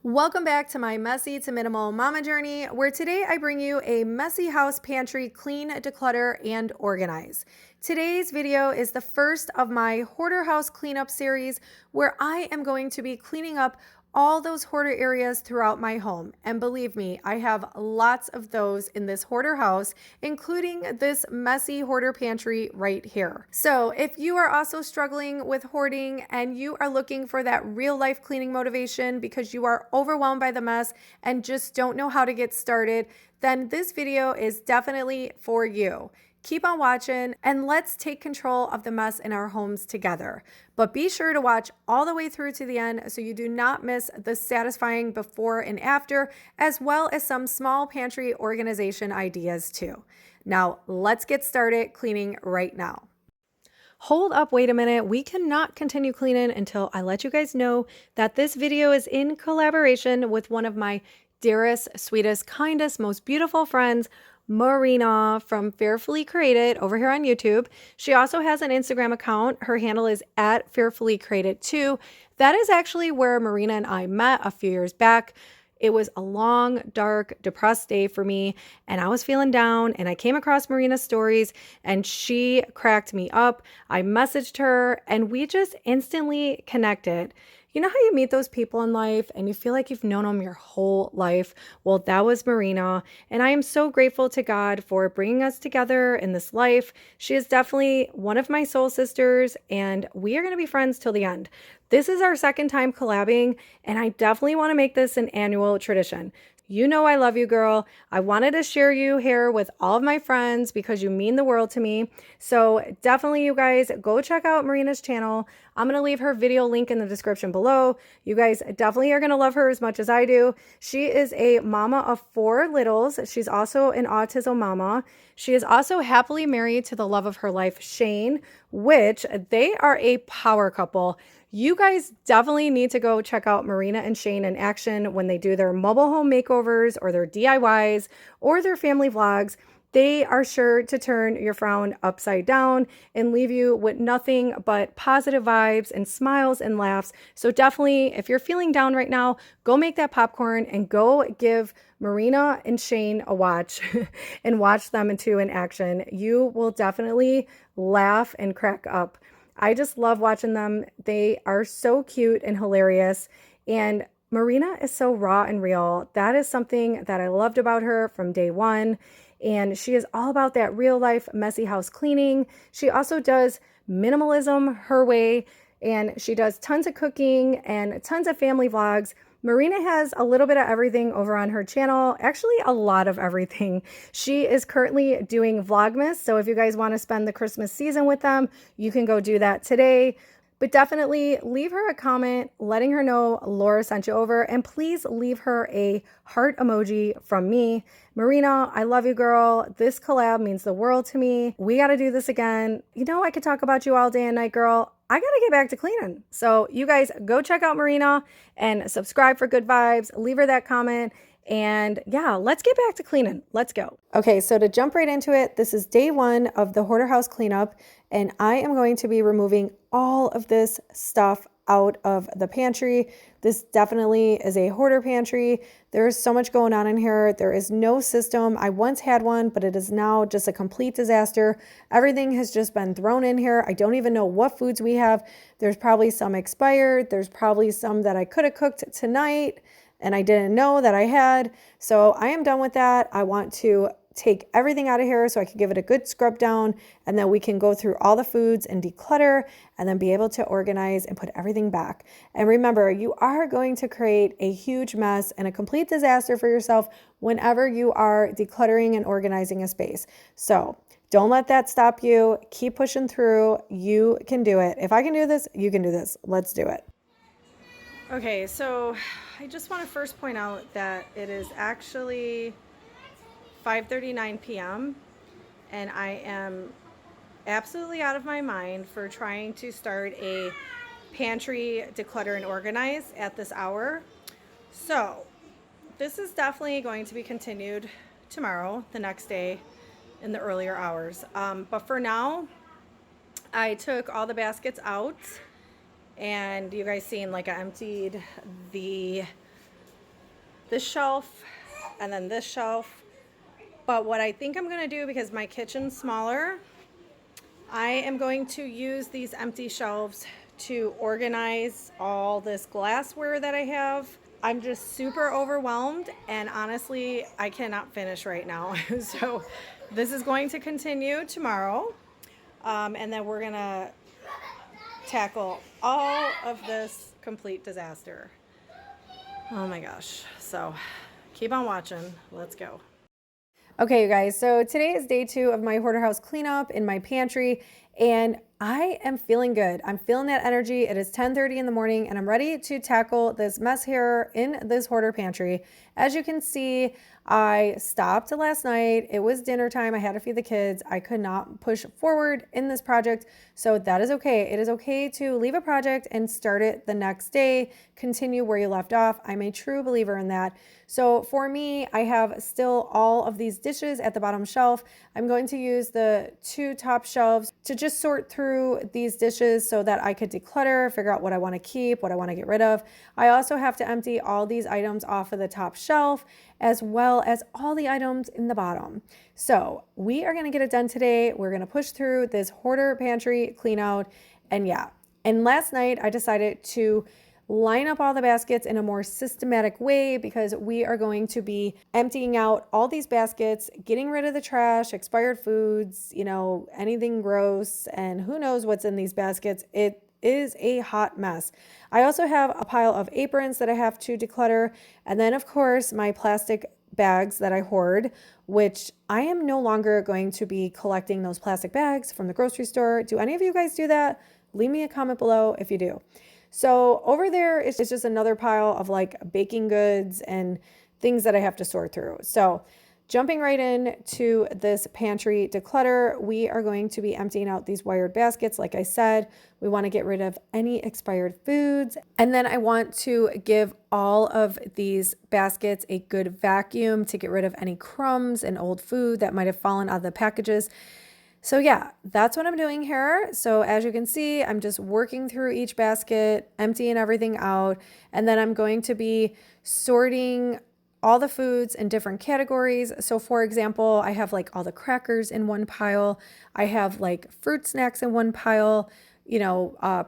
Welcome back to my messy to minimal mama journey, where today I bring you a messy house pantry clean, declutter, and organize. Today's video is the first of my Hoarder House Cleanup series, where I am going to be cleaning up all those hoarder areas throughout my home. And believe me, I have lots of those in this hoarder house, including this messy hoarder pantry right here. So if you are also struggling with hoarding and you are looking for that real life cleaning motivation because you are overwhelmed by the mess and just don't know how to get started, then this video is definitely for you. Keep on watching and let's take control of the mess in our homes together. But be sure to watch all the way through to the end so you do not miss the satisfying before and after, as well as some small pantry organization ideas too. Now, let's get started cleaning right now. Hold up, wait a minute. We cannot continue cleaning until I let you guys know that this video is in collaboration with one of my dearest, sweetest, kindest, most beautiful friends, Marina from Fearfully Created over here on YouTube. She also has an Instagram account. Her handle is at Fearfully Created too. That is actually where Marina and I met a few years back. It was a long, dark, depressed day for me, and I was feeling down, and I came across Marina's stories, and she cracked me up. I messaged her, and we just instantly connected. You know how you meet those people in life and you feel like you've known them your whole life? Well, that was Marina, and I am so grateful to God for bringing us together in this life. She is definitely one of my soul sisters, and we are going to be friends till the end. This is our second time collabing, and I definitely want to make this an annual tradition. You know I love you, girl. I wanted to share you here with all of my friends because you mean the world to me. So definitely, you guys, go check out Marina's channel. I'm going to leave her video link in the description below. You guys definitely are going to love her as much as I do. She is a mama of 4 littles. She's also an autism mama. She is also happily married to the love of her life, Shane, which they are a power couple. You guys definitely need to go check out Marina and Shane in action when they do their mobile home makeovers or their DIYs or their family vlogs. They are sure to turn your frown upside down and leave you with nothing but positive vibes and smiles and laughs. So definitely, if you're feeling down right now, go make that popcorn and go give Marina and Shane a watch and watch them too in action. You will definitely laugh and crack up. I just love watching them. They are so cute and hilarious. And Marina is so raw and real. That is something that I loved about her from day one. And she is all about that real life messy house cleaning. She also does minimalism her way, and she does tons of cooking and tons of family vlogs. Marina has a little bit of everything over on her channel, actually a lot of everything. She is currently doing Vlogmas, so if you guys want to spend the Christmas season with them, you can go do that today. But definitely leave her a comment letting her know Laura sent you over, and please leave her a heart emoji from me. Marina, I love you, girl. This collab means the world to me. We got to do this again. You know, I could talk about you all day and night, girl. I got to get back to cleaning. So you guys go check out Marina and subscribe for good vibes. Leave her that comment. And yeah, let's get back to cleaning. Let's go. Okay, so to jump right into it, this is day 1 of the Hoarder House cleanup, and I am going to be removing all of this stuff out of the pantry. This definitely is a hoarder pantry. There is so much going on in here. There is no system. I once had one, but it is now just a complete disaster. Everything has just been thrown in here. I don't even know what foods we have. There's probably some expired. There's probably some that I could have cooked tonight and I didn't know that I had. So I am done with that. I want to take everything out of here so I can give it a good scrub down, and then we can go through all the foods and declutter and then be able to organize and put everything back. And remember, you are going to create a huge mess and a complete disaster for yourself whenever you are decluttering and organizing a space. So don't let that stop you. Keep pushing through. You can do it. If I can do this, you can do this. Let's do it. Okay, so I just want to first point out that it is actually 5:39 p.m. and I am absolutely out of my mind for trying to start a pantry declutter and organize at this hour. So this is definitely going to be continued tomorrow, the next day, in the earlier hours. But for now, I took all the baskets out, and you guys seen, like, I emptied the this shelf and then this shelf. But what I think I'm going to do, because my kitchen's smaller, I am going to use these empty shelves to organize all this glassware that I have. I'm just super overwhelmed, and honestly, I cannot finish right now. So this is going to continue tomorrow. And then we're going to tackle all of this complete disaster. Oh my gosh. So keep on watching. Let's go. Okay, you guys, so today is day 2 of my Hoarder House cleanup in my pantry, and I am feeling good. I'm feeling that energy. It is 10:30 in the morning, and I'm ready to tackle this mess here in this hoarder pantry. As you can see, I stopped last night. It was dinner time. I had to feed the kids. I could not push forward in this project, so that is okay. It is okay to leave a project and start it the next day, continue where you left off. I'm a true believer in that. So for me, I have still all of these dishes at the bottom shelf. I'm going to use the 2 top shelves to just sort through these dishes so that I could declutter, figure out what I want to keep, what I want to get rid of. I also have to empty all these items off of the top shelf, as well as all the items in the bottom. So we are going to get it done today. We're going to push through this hoarder pantry clean out. And last night I decided to line up all the baskets in a more systematic way, because we are going to be emptying out all these baskets, getting rid of the trash, expired foods, anything gross, and who knows what's in these baskets. It is a hot mess. I also have a pile of aprons that I have to declutter, and then of course my plastic bags that I hoard, which I am no longer going to be collecting those plastic bags from the grocery store. Do any of you guys do that? Leave me a comment below if you do. So over there is just another pile of like baking goods and things that I have to sort through. So jumping right in to this pantry declutter, we are going to be emptying out these wired baskets. Like I said, we want to get rid of any expired foods. And then I want to give all of these baskets a good vacuum to get rid of any crumbs and old food that might have fallen out of the packages. So yeah, that's what I'm doing here. So as you can see, I'm just working through each basket, emptying everything out, and then I'm going to be sorting all the foods in different categories. So for example, I have like all the crackers in one pile. I have like fruit snacks in one pile,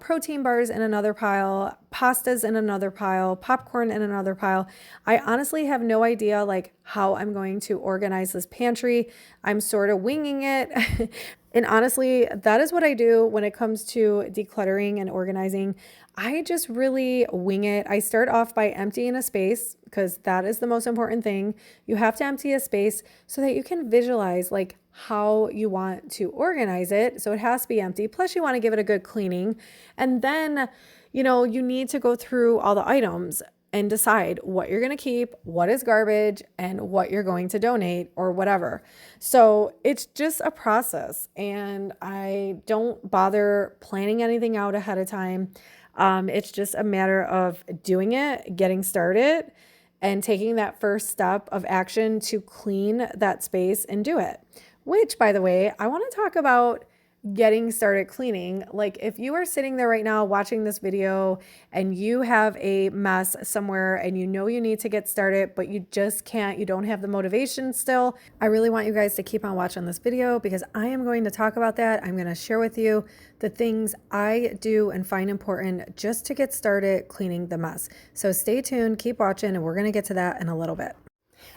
protein bars in another pile, pastas in another pile, popcorn in another pile. I honestly have no idea like how I'm going to organize this pantry. I'm sort of winging it. And honestly, that is what I do when it comes to decluttering and organizing. I just really wing it. I start off by emptying a space, because that is the most important thing. You have to empty a space so that you can visualize like how you want to organize it. So it has to be empty. Plus you want to give it a good cleaning. And then, you need to go through all the items and decide what you're going to keep, what is garbage, and what you're going to donate or whatever. So it's just a process, and I don't bother planning anything out ahead of time. It's just a matter of doing it, getting started, and taking that first step of action to clean that space and do it. Which, by the way, I want to talk about getting started cleaning. Like if you are sitting there right now watching this video and you have a mess somewhere and you need to get started, but you just can't, you don't have the motivation still, I really want you guys to keep on watching this video, because I am going to talk about that. I'm going to share with you the things I do and find important just to get started cleaning the mess. So stay tuned, keep watching, and we're going to get to that in a little bit.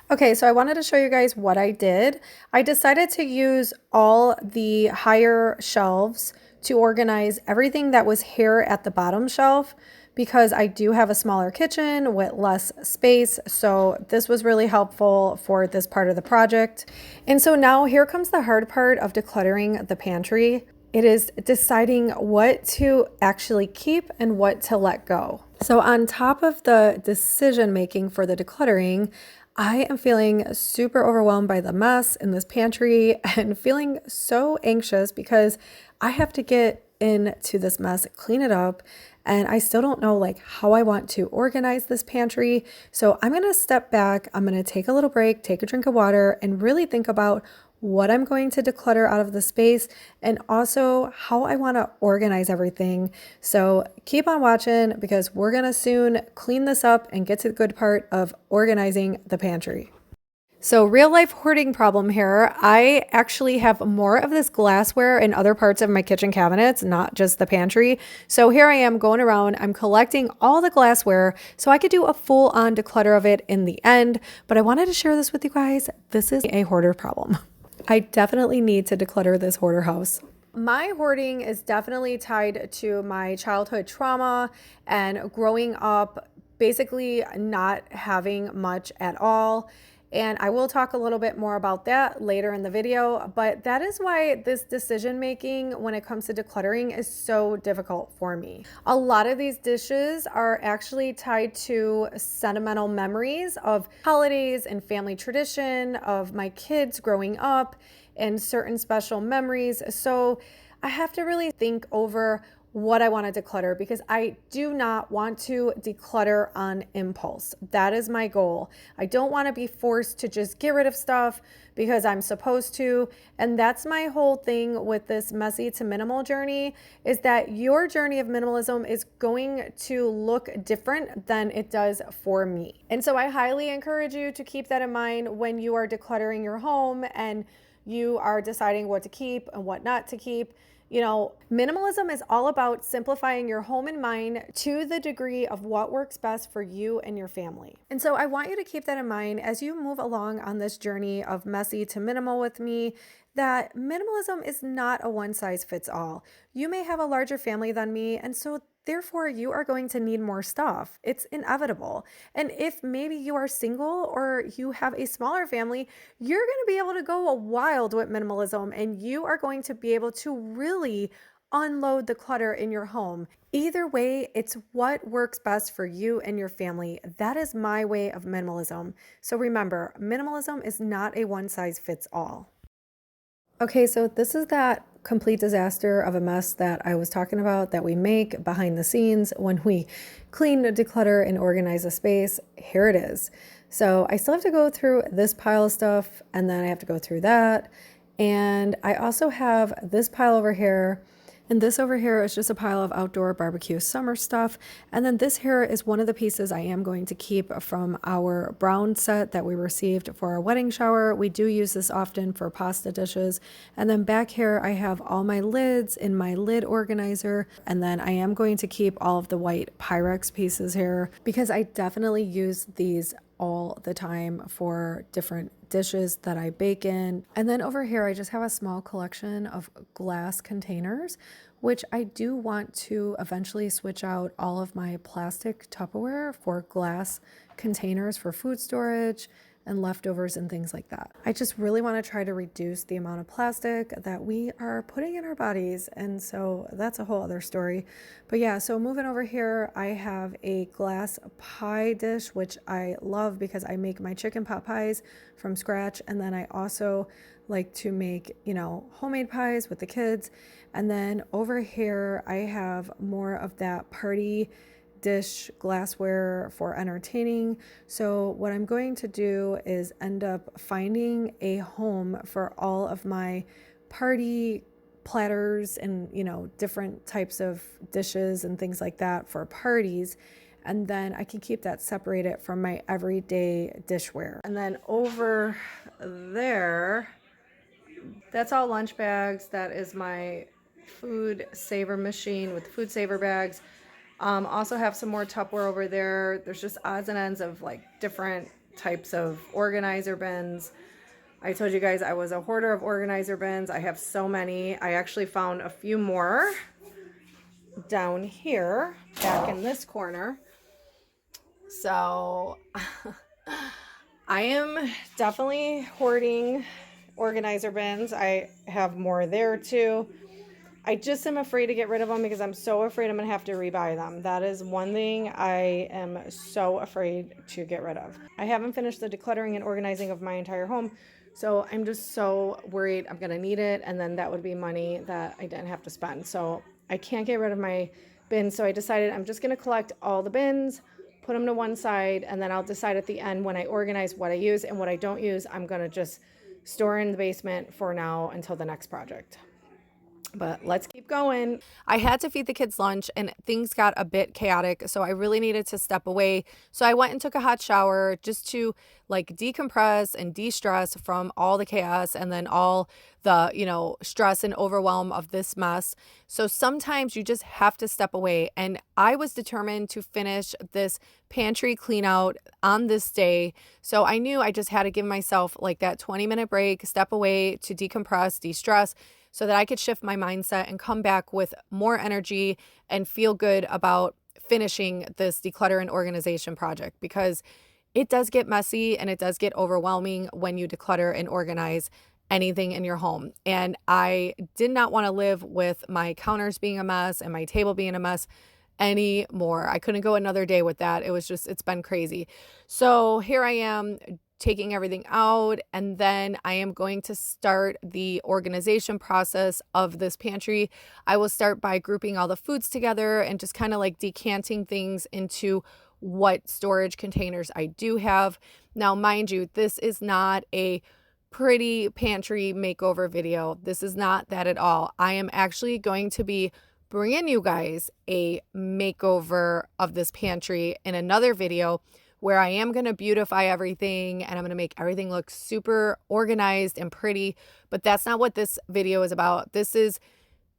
Okay, so I wanted to show you guys what I did. I decided to use all the higher shelves to organize everything that was here at the bottom shelf, because I do have a smaller kitchen with less space. So this was really helpful for this part of the project. And so now here comes the hard part of decluttering the pantry. It is deciding what to actually keep and what to let go. So on top of the decision making for the decluttering, I am feeling super overwhelmed by the mess in this pantry and feeling so anxious because I have to get into this mess, clean it up, and I still don't know like how I want to organize this pantry. So I'm going to step back. I'm going to take a little break, take a drink of water, and really think about what I'm going to declutter out of the space, and also how I want to organize everything. So keep on watching because we're going to soon clean this up and get to the good part of organizing the pantry. So real life hoarding problem here. I actually have more of this glassware in other parts of my kitchen cabinets, not just the pantry. So here I am going around, I'm collecting all the glassware so I could do a full on declutter of it in the end. But I wanted to share this with you guys. This is a hoarder problem. I definitely need to declutter this hoarder house. My hoarding is definitely tied to my childhood trauma and growing up basically not having much at all. And I will talk a little bit more about that later in the video, but that is why this decision making when it comes to decluttering is so difficult for me. A lot of these dishes are actually tied to sentimental memories of holidays and family tradition, of my kids growing up, and certain special memories. So I have to really think over what I want to declutter because I do not want to declutter on impulse. That is my goal. I don't want to be forced to just get rid of stuff because I'm supposed to. And that's my whole thing with this messy to minimal journey, is that your journey of minimalism is going to look different than it does for me. And so I highly encourage you to keep that in mind when you are decluttering your home and you are deciding what to keep and what not to keep. You know, minimalism is all about simplifying your home and mind to the degree of what works best for you and your family. And so I want you to keep that in mind as you move along on this journey of messy to minimal with me, that minimalism is not a one size fits all. You may have a larger family than me, and so therefore, you are going to need more stuff. It's inevitable. And if maybe you are single or you have a smaller family, you're going to be able to go wild with minimalism and you are going to be able to really unload the clutter in your home. Either way, it's what works best for you and your family. That is my way of minimalism. So remember, minimalism is not a one size fits all. Okay, so this is that complete disaster of a mess that I was talking about that we make behind the scenes when we clean, declutter, and organize a space. Here it is. So I still have to go through this pile of stuff, and then I have to go through that. And I also have this pile over here. And this over here is just a pile of outdoor barbecue summer stuff. And then this here is one of the pieces I am going to keep from our brown set that we received for our wedding shower. We do use this often for pasta dishes. And then back here, I have all my lids in my lid organizer. And then I am going to keep all of the white Pyrex pieces here because I definitely use these all the time for different dishes that I bake in. And then over here, I just have a small collection of glass containers, which I do want to eventually switch out all of my plastic Tupperware for glass containers for food storage and leftovers and things like that. I just really want to try to reduce the amount of plastic that we are putting in our bodies. And so that's a whole other story. But yeah, so moving over here, I have a glass pie dish, which I love because I make my chicken pot pies from scratch. And then I also like to make, homemade pies with the kids. And then over here, I have more of that party dish glassware for entertaining. So what I'm going to do is end up finding a home for all of my party platters and different types of dishes and things like that for parties, and then I can keep that separated from my everyday dishware. And then over there, that's all lunch bags. That is my food saver machine with the food saver bags. Also have some more Tupperware over there. There's just odds and ends of like different types of organizer bins. I told you guys I was a hoarder of organizer bins. I have so many. I actually found a few more down here, back in this corner. So I am definitely hoarding organizer bins. I have more there too. I just am afraid to get rid of them because I'm so afraid I'm going to have to rebuy them. That is one thing I am so afraid to get rid of. I haven't finished the decluttering and organizing of my entire home, so I'm just so worried I'm going to need it, and then that would be money that I didn't have to spend. So I can't get rid of my bins, so I decided I'm just going to collect all the bins, put them to one side, and then I'll decide at the end when I organize what I use and what I don't use. I'm going to just store in the basement for now until the next project. But let's keep going. I had to feed the kids lunch and things got a bit chaotic, so I really needed to step away. So I went and took a hot shower just to like decompress and de-stress from all the chaos and then all the, stress and overwhelm of this mess. So sometimes you just have to step away. And I was determined to finish this pantry clean out on this day. So I knew I just had to give myself like that 20-minute break, step away to decompress, de-stress, so that I could shift my mindset and come back with more energy and feel good about finishing this declutter and organization project, because it does get messy and it does get overwhelming when you declutter and organize anything in your home. And I did not want to live with my counters being a mess and my table being a mess anymore. I couldn't go another day with that. It's been crazy. So here I am taking everything out, and then I am going to start the organization process of this pantry. I will start by grouping all the foods together and just kind of like decanting things into what storage containers I do have. Now, mind you, this is not a pretty pantry makeover video. This is not that at all. I am actually going to be bringing you guys a makeover of this pantry in another video, where I am going to beautify everything and I'm going to make everything look super organized and pretty. But that's not what this video is about. This is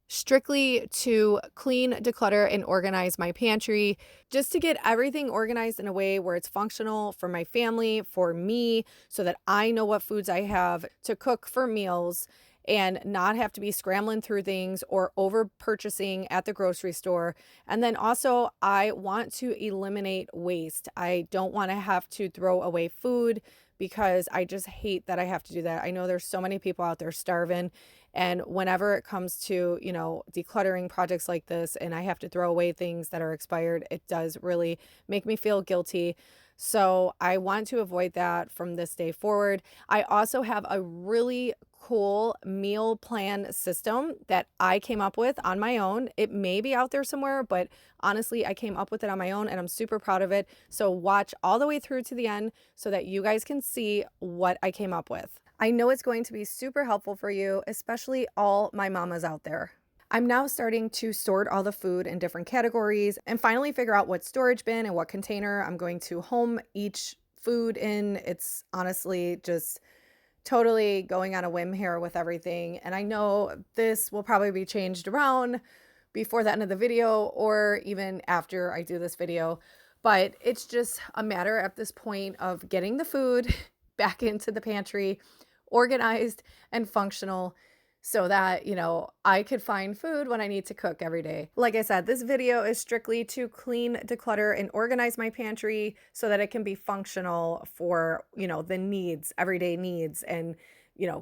strictly to clean, declutter, and organize my pantry, just to get everything organized in a way where it's functional for my family, for me, so that I know what foods I have to cook for meals and not have to be scrambling through things or over purchasing at the grocery store. And then also, I want to eliminate waste. I don't want to have to throw away food, because I just hate that I have to do that. I know there's so many people out there starving, and whenever it comes to, decluttering projects like this and I have to throw away things that are expired, it does really make me feel guilty. So I want to avoid that from this day forward. I also have a really cool meal plan system that I came up with on my own. It may be out there somewhere, but honestly, I came up with it on my own and I'm super proud of it. So watch all the way through to the end so that you guys can see what I came up with. I know it's going to be super helpful for you, especially all my mamas out there. I'm now starting to sort all the food in different categories and finally figure out what storage bin and what container I'm going to home each food in. It's honestly just totally going on a whim here with everything. And I know this will probably be changed around before the end of the video or even after I do this video. But it's just a matter at this point of getting the food back into the pantry, organized and functional, so that, I could find food when I need to cook every day. Like I said, this video is strictly to clean, declutter, and organize my pantry so that it can be functional for, the needs, everyday needs, and,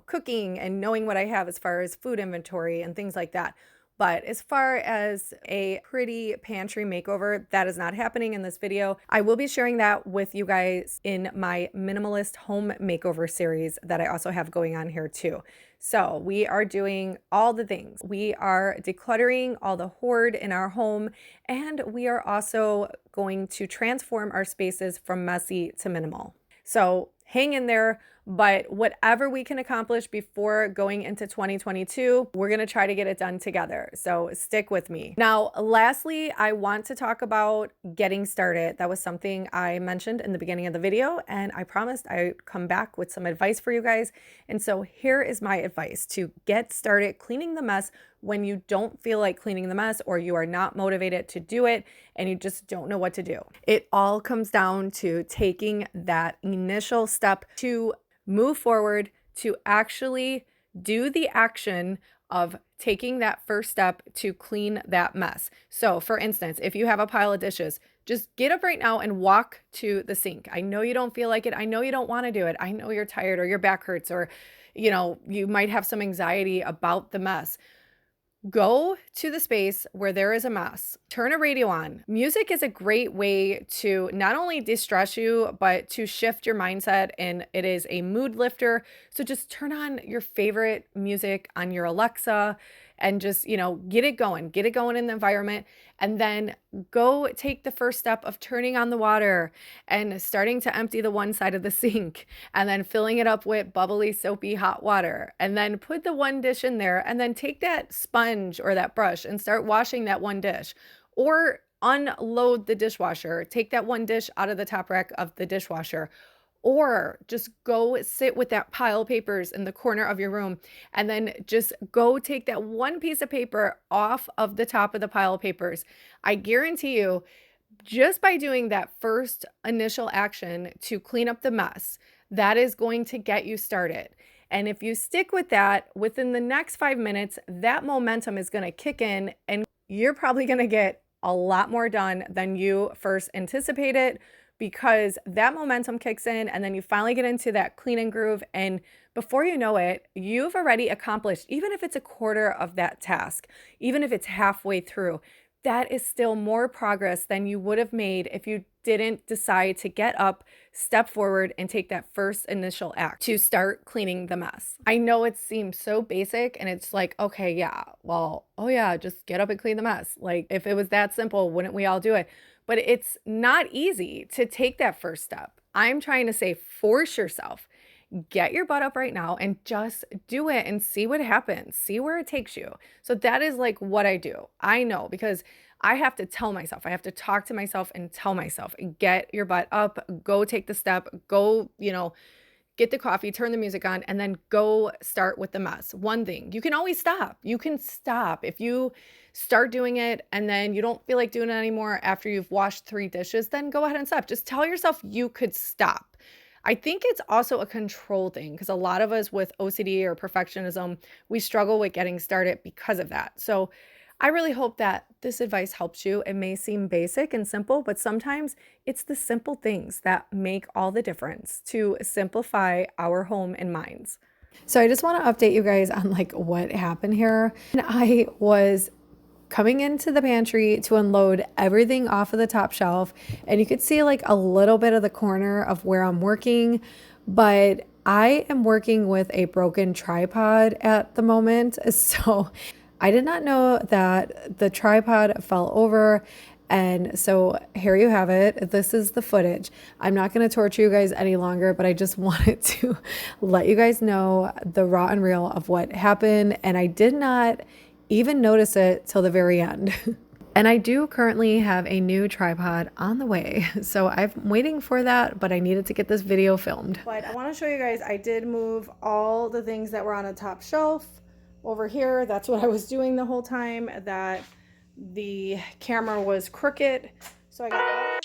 cooking and knowing what I have as far as food inventory and things like that. But as far as a pretty pantry makeover, that is not happening in this video. I will be sharing that with you guys in my minimalist home makeover series that I also have going on here too. So we are doing all the things. We are decluttering all the hoard in our home, and we are also going to transform our spaces from messy to minimal. So hang in there. But whatever we can accomplish before going into 2022, we're going to try to get it done together. So stick with me. Now, lastly, I want to talk about getting started. That was something I mentioned in the beginning of the video, and I promised I'd come back with some advice for you guys. And so here is my advice to get started cleaning the mess when you don't feel like cleaning the mess, or you are not motivated to do it and you just don't know what to do. It all comes down to taking that initial step to move forward, to actually do the action of taking that first step to clean that mess. So for instance, if you have a pile of dishes, just get up right now and walk to the sink. I know you don't feel like it. I know you don't want to do it. I know you're tired or your back hurts, or, you might have some anxiety about the mess. Go to the space where there is a mess. Turn a radio on. Music is a great way to not only distress you, but to shift your mindset, and it is a mood lifter. So just turn on your favorite music on your Alexa and just, get it going in the environment. And then go take the first step of turning on the water and starting to empty the one side of the sink and then filling it up with bubbly, soapy hot water. And then put the one dish in there and then take that sponge or that brush and start washing that one dish. Or unload the dishwasher, take that one dish out of the top rack of the dishwasher. Or just go sit with that pile of papers in the corner of your room and then just go take that one piece of paper off of the top of the pile of papers. I guarantee you, just by doing that first initial action to clean up the mess, that is going to get you started. And if you stick with that, within the next 5 minutes, that momentum is going to kick in and you're probably going to get a lot more done than you first anticipated, because that momentum kicks in and then you finally get into that cleaning groove. And before you know it, you've already accomplished, even if it's a quarter of that task, even if it's halfway through, that is still more progress than you would have made if you didn't decide to get up, step forward, and take that first initial act to start cleaning the mess. I know it seems so basic and it's like, okay, yeah, well, oh yeah, just get up and clean the mess. Like if it was that simple, wouldn't we all do it? But it's not easy to take that first step. I'm trying to say, force yourself. Get your butt up right now and just do it and see what happens. See where it takes you. So that is like what I do. I know, because I have to tell myself, I have to talk to myself and tell myself, get your butt up, go take the step, go, get the coffee, turn the music on, and then go start with the mess. One thing, you can always stop. You can stop. If you start doing it and then you don't feel like doing it anymore after you've washed 3 dishes, then go ahead and stop. Just tell yourself you could stop. I think it's also a control thing, because a lot of us with OCD or perfectionism, we struggle with getting started because of that. So I really hope that this advice helps you. It may seem basic and simple, but sometimes it's the simple things that make all the difference to simplify our home and minds. So I just want to update you guys on like what happened here. And I was coming into the pantry to unload everything off of the top shelf, and you could see like a little bit of the corner of where I'm working, but I am working with a broken tripod at the moment. So I did not know that the tripod fell over. And so here you have it. This is the footage. I'm not going to torture you guys any longer, but I just wanted to let you guys know the raw and real of what happened. And I did not even notice it till the very end. And I do currently have a new tripod on the way. So I'm waiting for that, but I needed to get this video filmed. But I want to show you guys, I did move all the things that were on the top shelf over here. That's what I was doing the whole time that the camera was crooked. So I got all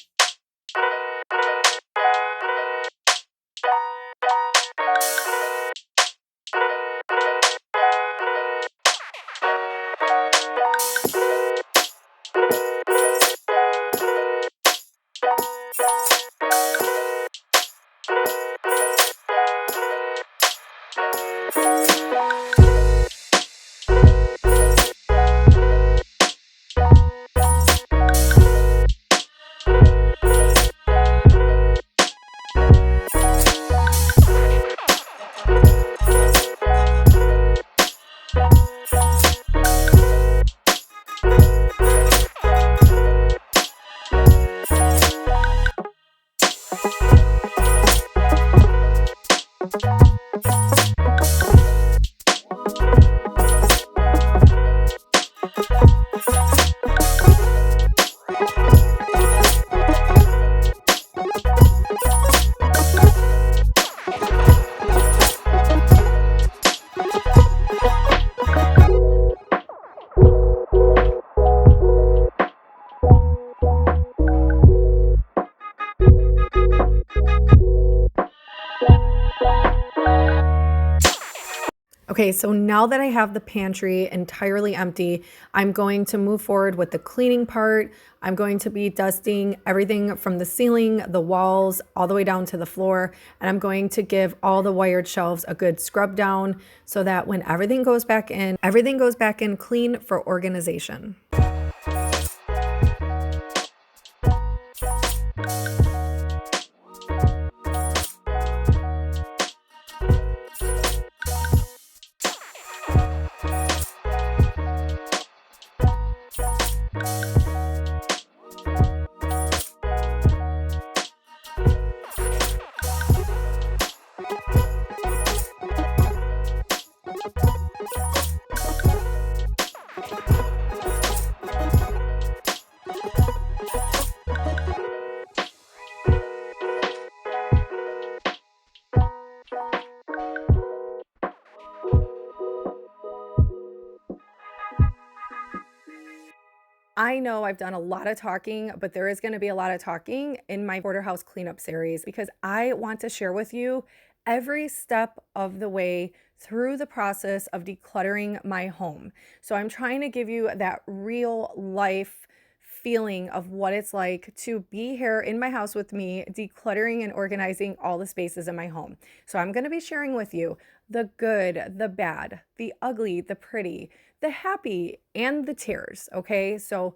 Okay, so now that I have the pantry entirely empty, I'm going to move forward with the cleaning part. I'm going to be dusting everything from the ceiling, the walls, all the way down to the floor. And I'm going to give all the wired shelves a good scrub down so that when everything goes back in clean for organization. I know I've done a lot of talking, but there is going to be a lot of talking in my Hoarder House Cleanup series because I want to share with you every step of the way through the process of decluttering my home. So I'm trying to give you that real life feeling of what it's like to be here in my house with me, decluttering and organizing all the spaces in my home. So I'm going to be sharing with you the good, the bad, the ugly, the pretty, the happy, and the tears. Okay. So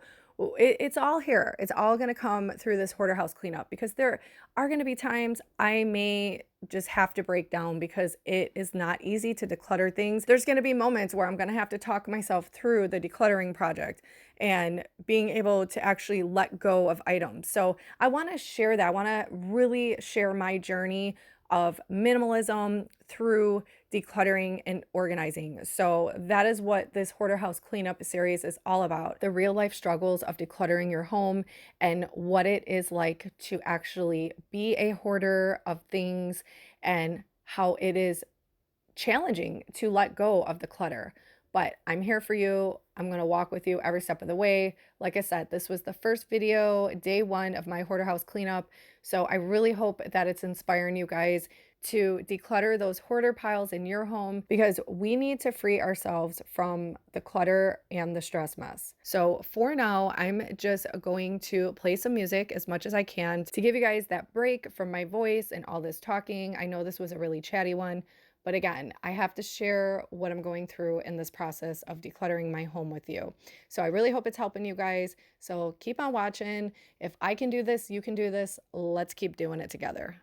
it's all here. It's all going to come through this Hoarder House cleanup because there are going to be times I may just have to break down because it is not easy to declutter things. There's going to be moments where I'm going to have to talk myself through the decluttering project and being able to actually let go of items. So I want to share that. I want to really share my journey of minimalism through decluttering and organizing. So that is what this Hoarder House Cleanup series is all about. The real life struggles of decluttering your home and what it is like to actually be a hoarder of things and how it is challenging to let go of the clutter. But I'm here for you. I'm going to walk with you every step of the way. Like I said, this was the first video, day one of my Hoarder House cleanup. So I really hope that it's inspiring you guys to declutter those hoarder piles in your home because we need to free ourselves from the clutter and the stress mess. So for now, I'm just going to play some music as much as I can to give you guys that break from my voice and all this talking. I know this was a really chatty one. But again, I have to share what I'm going through in this process of decluttering my home with you. So I really hope it's helping you guys. So keep on watching. If I can do this, you can do this. Let's keep doing it together.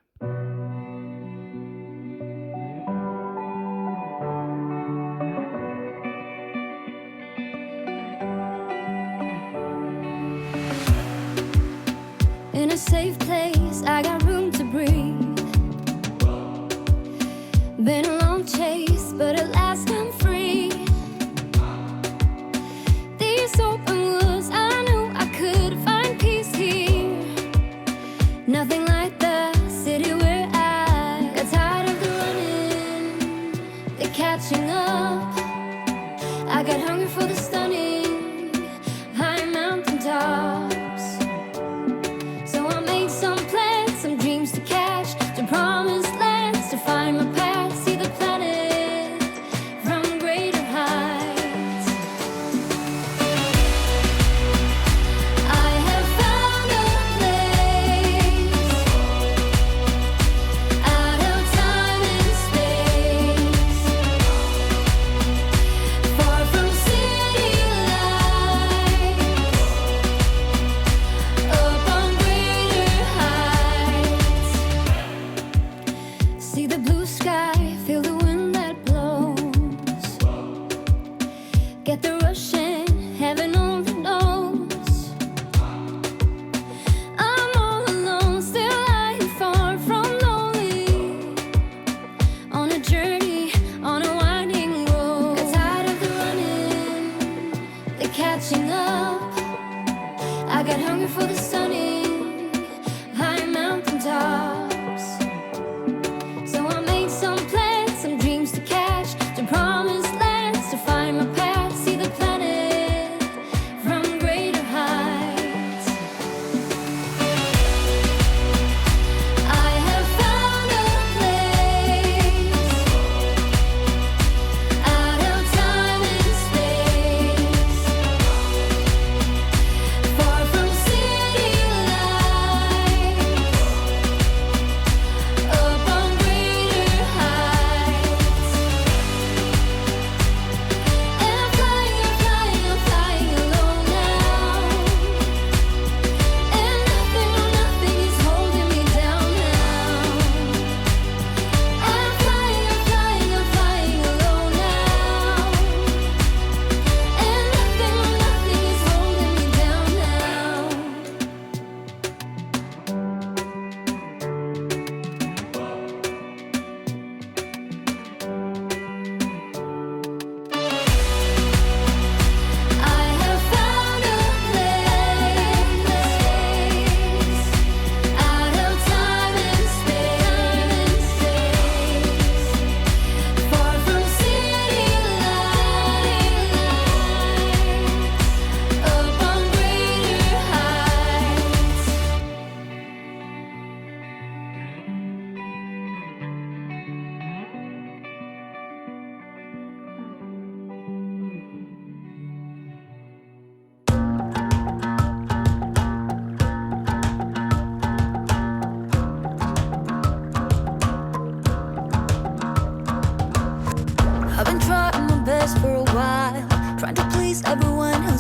In a safe place, I got room to breathe. Been a long chase, but at last I'm free. These open woods, I knew I could find peace here. Nothing like the city where I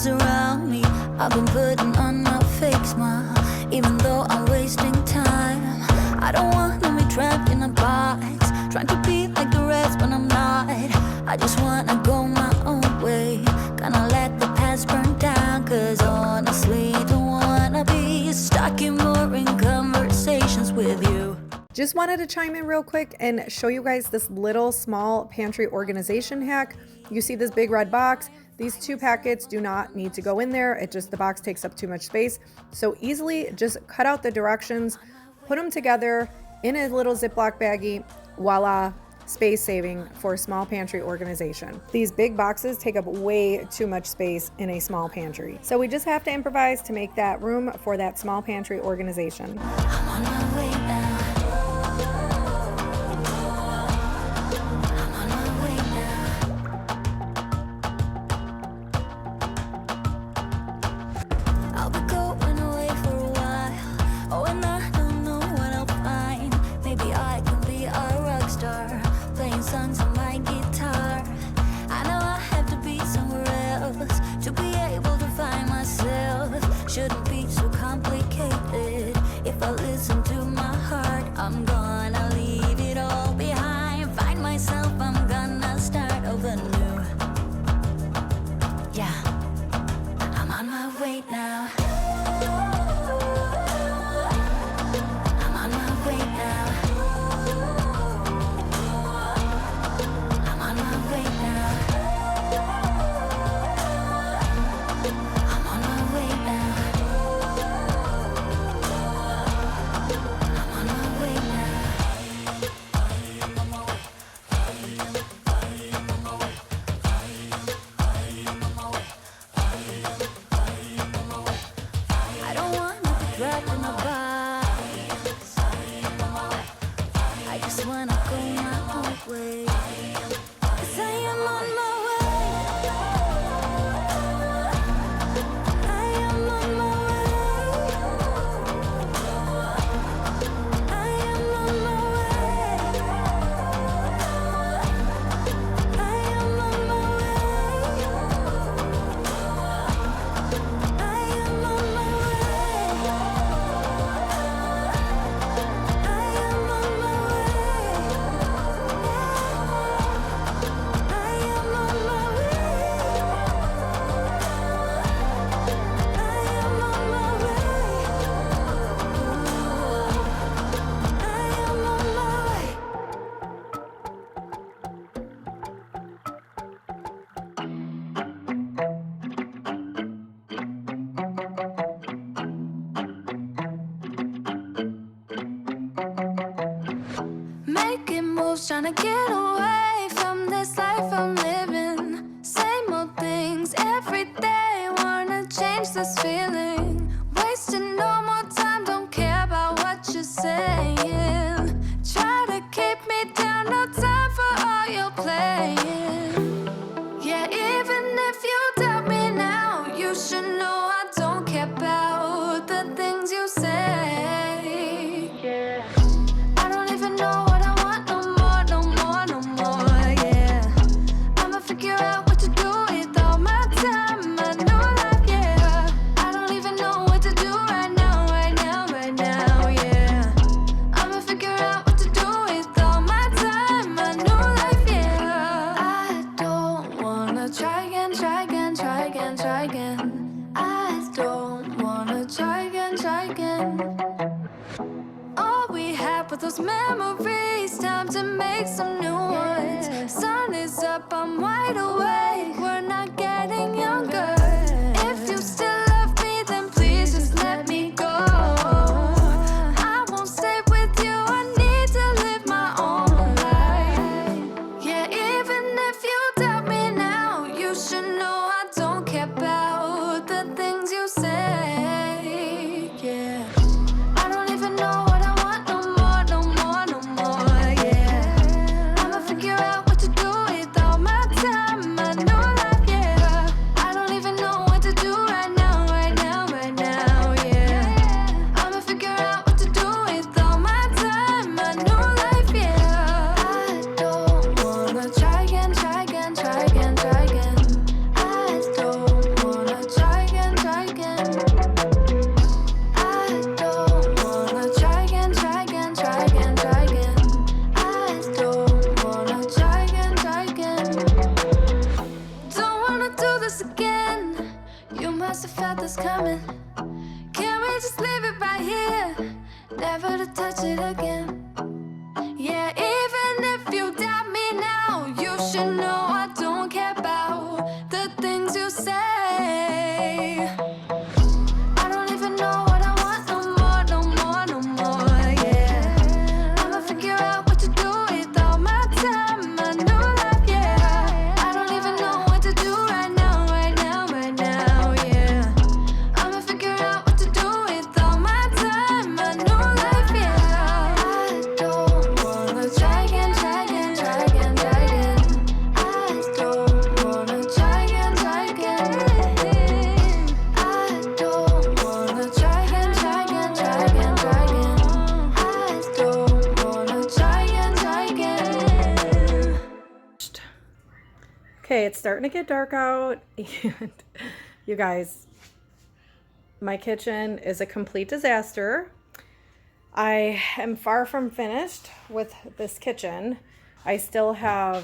ones around me. I've been putting on my fake smile, even though I'm wasting time. I don't wanna be trapped in a box, trying to be like the rest but I'm not. I just wanna go my own way, gonna let the past burn down. Cause honestly, don't wanna be stuck in boring conversations with you. Just wanted to chime in real quick and show you guys this little small pantry organization hack. You see this big red box. These 2 packets do not need to go in there. The box takes up too much space. So easily just cut out the directions, put them together in a little Ziploc baggie. Voila, space saving for a small pantry organization. These big boxes take up way too much space in a small pantry. So we just have to improvise to make that room for that small pantry organization. I'm on my way now. Shouldn't be so complicated. If I listen to my heart, I'm gonna leave it all behind. Find myself, I'm gonna start over new. Yeah, I'm on my way now. I'm on my way now. I'm on my way now. I'm on my way now. Trying to get away from this life I'm living. Same old things every day. Wanna change this feeling. Wasting no more time. Don't care about what you're saying. Try to keep me down. No time for all your playing. Yeah, even if you doubt me now, you should know I don't care about the things you say. Yeah, I don't even know what I want no more. Figure out what to do with all my time, my new life, yeah. I don't even know what to do right now, yeah. I'ma figure out what to do with all my time, my new life, yeah. I don't wanna try again. I don't wanna try again. All we had were those memories, time to make some new ones. Sun is up, I'm wide awake, we're not getting younger. If you still love me, then please just let me go. I won't stay with you, I need to live my own life. Yeah, even if you doubt me now, you should know I don't care about the things you say. Yeah, I don't even know what I want no more, yeah. I'ma figure out what to do with all my time, my Okay, it's starting to get dark out, and you guys, my kitchen is a complete disaster. I am far from finished with this kitchen. I still have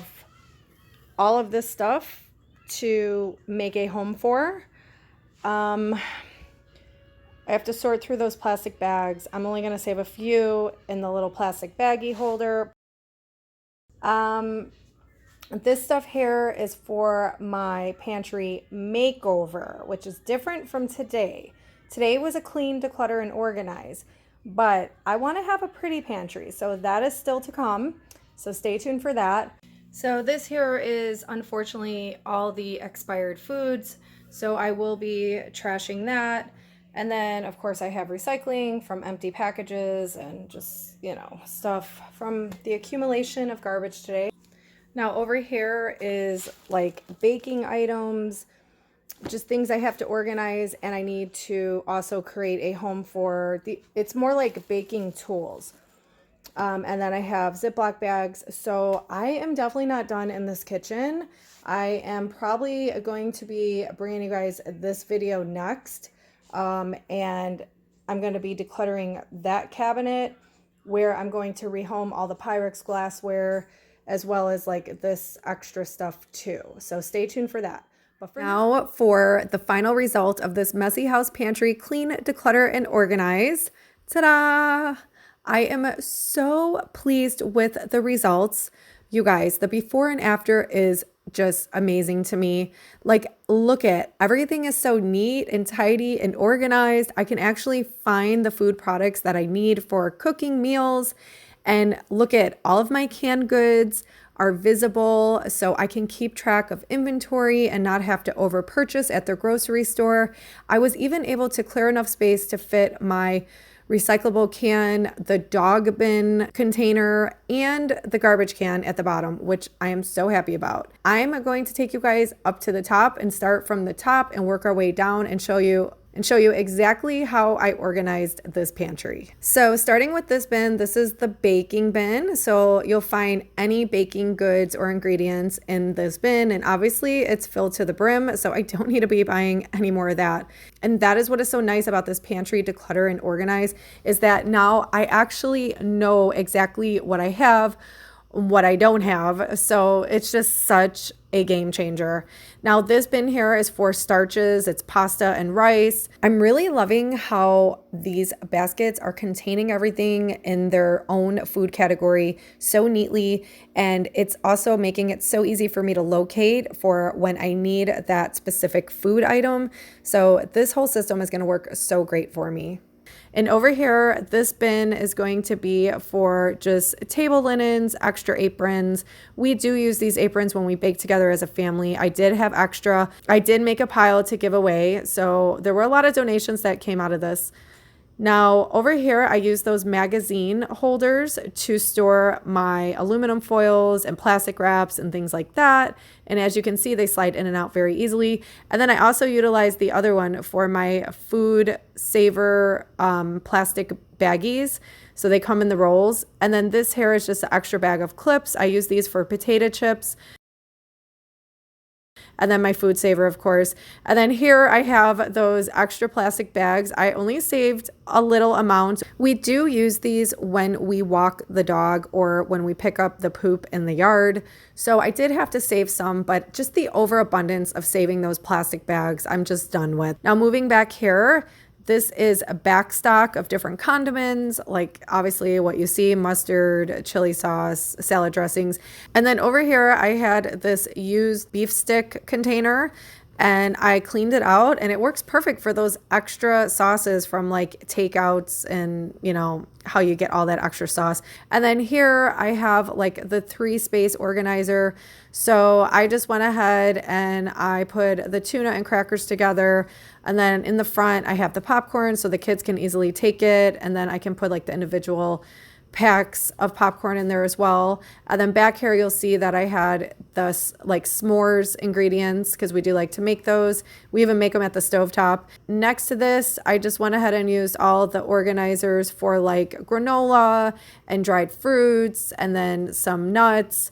all of this stuff to make a home for. I have to sort through those plastic bags. I'm only going to save a few in the little plastic baggie holder. This stuff here is for my pantry makeover, which is different from today. Today was a clean, declutter, and organize, but I want to have a pretty pantry, so that is still to come. So stay tuned for that. So this here is unfortunately all the expired foods, so I will be trashing that. And then of course I have recycling from empty packages and just, stuff from the accumulation of garbage today. Now over here is like baking items, just things I have to organize, and I need to also create a home for it's more like baking tools. And then I have Ziploc bags. So I am definitely not done in this kitchen. I am probably going to be bringing you guys this video next. And I'm going to be decluttering that cabinet where I'm going to rehome all the Pyrex glassware, as well as like this extra stuff too. So stay tuned for that. But now for the final result of this messy house pantry clean, declutter, and organize. Ta-da! I am so pleased with the results. You guys, the before and after is just amazing to me. Like, look at everything is so neat and tidy and organized. I can actually find the food products that I need for cooking meals. And look at all of my canned goods are visible, so I can keep track of inventory and not have to over purchase at the grocery store. I was even able to clear enough space to fit my recyclable can, the dog bin container, and the garbage can at the bottom, which I am so happy about. I'm going to take you guys up to the top and start from the top and work our way down and show you exactly how I organized this pantry. So starting with this bin, this is the baking bin. So you'll find any baking goods or ingredients in this bin, and obviously it's filled to the brim, so I don't need to be buying any more of that. And that is what is so nice about this pantry declutter and organize, is that now I actually know exactly what I have, what I don't have. So it's just such a game changer. Now this bin here is for starches. It's pasta and rice. I'm really loving how these baskets are containing everything in their own food category so neatly. And it's also making it so easy for me to locate for when I need that specific food item. So this whole system is going to work so great for me. And over here, this bin is going to be for just table linens, extra aprons. We do use these aprons when we bake together as a family. I did have extra. I did make a pile to give away. So there were a lot of donations that came out of this. Now over here, I use those magazine holders to store my aluminum foils and plastic wraps and things like that. And as you can see, they slide in and out very easily. And then I also utilize the other one for my food saver plastic baggies. So they come in the rolls. And then this here is just an extra bag of clips. I use these for potato chips. And then my food saver, of course. And then here I have those extra plastic bags. I only saved a little amount. We do use these when we walk the dog or when we pick up the poop in the yard. So I did have to save some, but just the overabundance of saving those plastic bags, I'm just done with. Now moving back here, this is a back stock of different condiments, like obviously what you see, mustard, chili sauce, salad dressings. And then over here, I had this used beef stick container and I cleaned it out, and it works perfect for those extra sauces from like takeouts and how you get all that extra sauce. And then here I have like the 3-space organizer. So I just went ahead and I put the tuna and crackers together. And then in the front, I have the popcorn so the kids can easily take it. And then I can put like the individual packs of popcorn in there as well. And then back here, you'll see that I had the like s'mores ingredients because we do like to make those. We even make them at the stovetop. Next to this, I just went ahead and used all the organizers for like granola and dried fruits and then some nuts.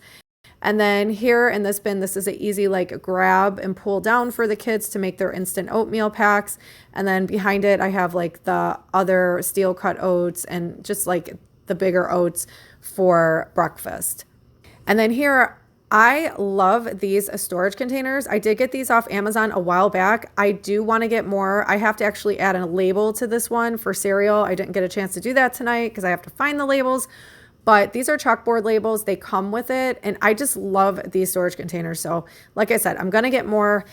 And then here in this bin, this is an easy like grab and pull down for the kids to make their instant oatmeal packs. And then behind it, I have like the other steel cut oats and just like the bigger oats for breakfast. And then here, I love these storage containers. I did get these off Amazon a while back. I do want to get more. I have to actually add a label to this one for cereal. I didn't get a chance to do that tonight because I have to find the labels. But these are chalkboard labels. They come with it. And I just love these storage containers. So like I said, I'm going to get more.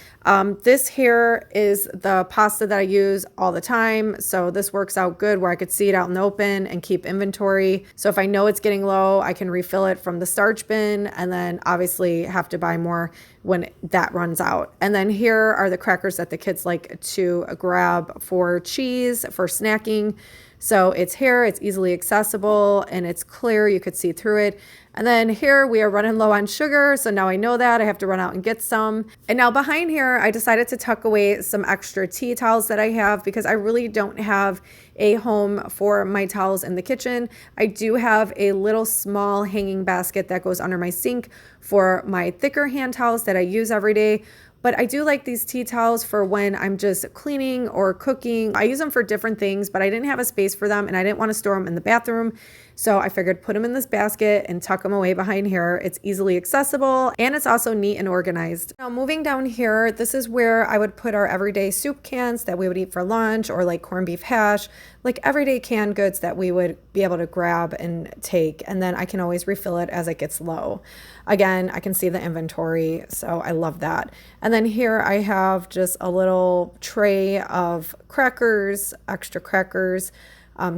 This here is the pasta that I use all the time. So this works out good where I could see it out in the open and keep inventory. So if I know it's getting low, I can refill it from the starch bin and then obviously have to buy more when that runs out. And then here are the crackers that the kids like to grab for cheese, for snacking. So it's here, it's easily accessible, and it's clear, you could see through it. And then here we are running low on sugar, so now I know that I have to run out and get some. And now behind here, I decided to tuck away some extra tea towels that I have because I really don't have a home for my towels in the kitchen. I do have a little small hanging basket that goes under my sink for my thicker hand towels that I use every day. But I do like these tea towels for when I'm just cleaning or cooking. I use them for different things, but I didn't have a space for them and I didn't want to store them in the bathroom. So I figured put them in this basket and tuck them away behind here. It's easily accessible and it's also neat and organized. Now moving down here, this is where I would put our everyday soup cans that we would eat for lunch or like corned beef hash, like everyday canned goods that we would be able to grab and take. And then I can always refill it as it gets low. Again, I can see the inventory, so I love that. And then here I have just a little tray of crackers, extra crackers,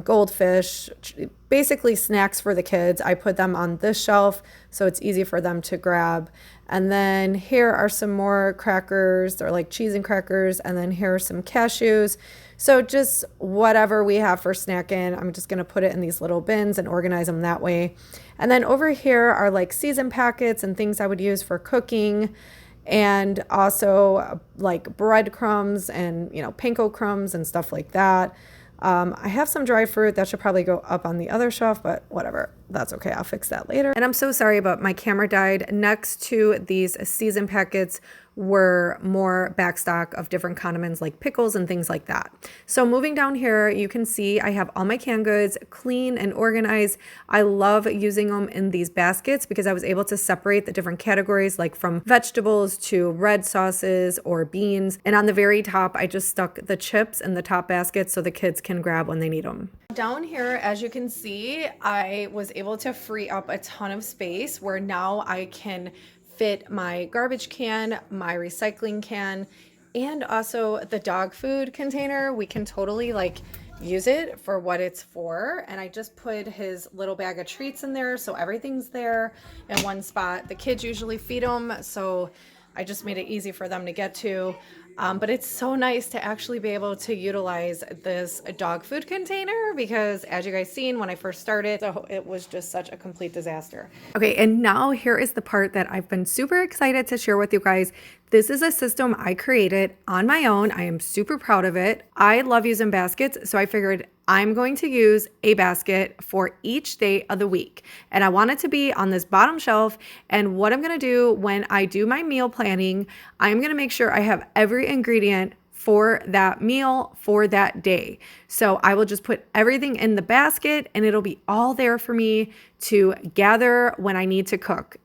goldfish, basically snacks for the kids. I put them on this shelf so it's easy for them to grab. And then here are some more crackers. They're like cheese and crackers. And then here are some cashews. So just whatever we have for snacking, I'm just going to put it in these little bins and organize them that way. And then over here are like season packets and things I would use for cooking. And also like breadcrumbs and, panko crumbs and stuff like that. I have some dry fruit that should probably go up on the other shelf, but whatever, that's okay. I'll fix that later. And I'm so sorry, but my camera died. Next to these season packets were more backstock of different condiments like pickles and things like that. So moving down here, you can see I have all my canned goods clean and organized. I love using them in these baskets because I was able to separate the different categories, like from vegetables to red sauces or beans. And on the very top, I just stuck the chips in the top basket so the kids can grab when they need them. Down here, as you can see, I was able to free up a ton of space where now I can fit my garbage can, my recycling can, and also the dog food container. We can totally use it for what it's for. And I just put his little bag of treats in there, so everything's there in one spot. The kids usually feed them, so I just made it easy for them to get to. But it's so nice to actually be able to utilize this dog food container because as you guys seen when I first started, so it was just such a complete disaster. Okay, and now here is the part that I've been super excited to share with you guys. This is a system I created on my own. I am super proud of it. I love using baskets, so I figured I'm going to use a basket for each day of the week. And I want it to be on this bottom shelf. And what I'm going to do when I do my meal planning, I'm going to make sure I have every ingredient for that meal for that day. So I will just put everything in the basket and it'll be all there for me to gather when I need to cook.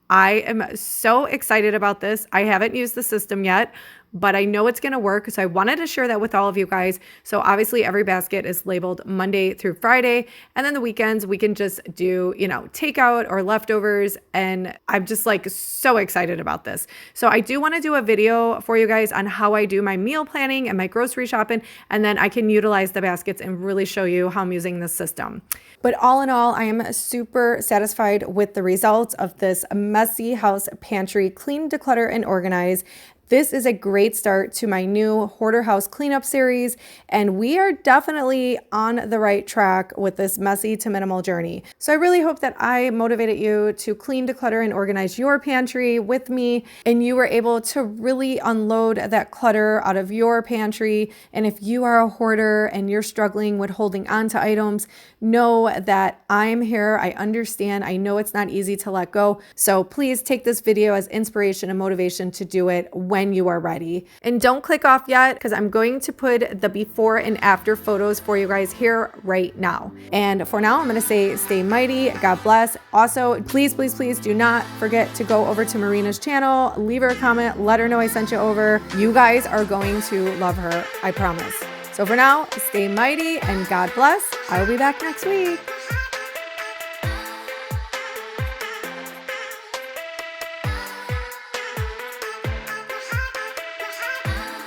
I am so excited about this. I haven't used the system yet, but I know it's going to work. So I wanted to share that with all of you guys. So obviously every basket is labeled Monday through Friday. And then the weekends we can just do, takeout or leftovers. And I'm just so excited about this. So I do want to do a video for you guys on how I do my meal planning and my grocery shopping. And then I can utilize the baskets and really show you how I'm using this system. But all in all, I am super satisfied with the results of this messy house pantry, clean, declutter, and organize. This is a great start to my new Hoarder House Cleanup series, and we are definitely on the right track with this messy to minimal journey. So I really hope that I motivated you to clean, declutter, and organize your pantry with me, and you were able to really unload that clutter out of your pantry. And if you are a hoarder and you're struggling with holding on to items, know that I'm here. I understand. I know it's not easy to let go. So please take this video as inspiration and motivation to do it when you are ready. And don't click off yet, because I'm going to put the before and after photos for you guys here right now. And for now, I'm going to say stay mighty. God bless. Also, please do not forget to go over to Marina's channel, leave her a comment, let her know I sent you over. You guys are going to love her, I promise. So for now, stay mighty and God bless. I will be back next week.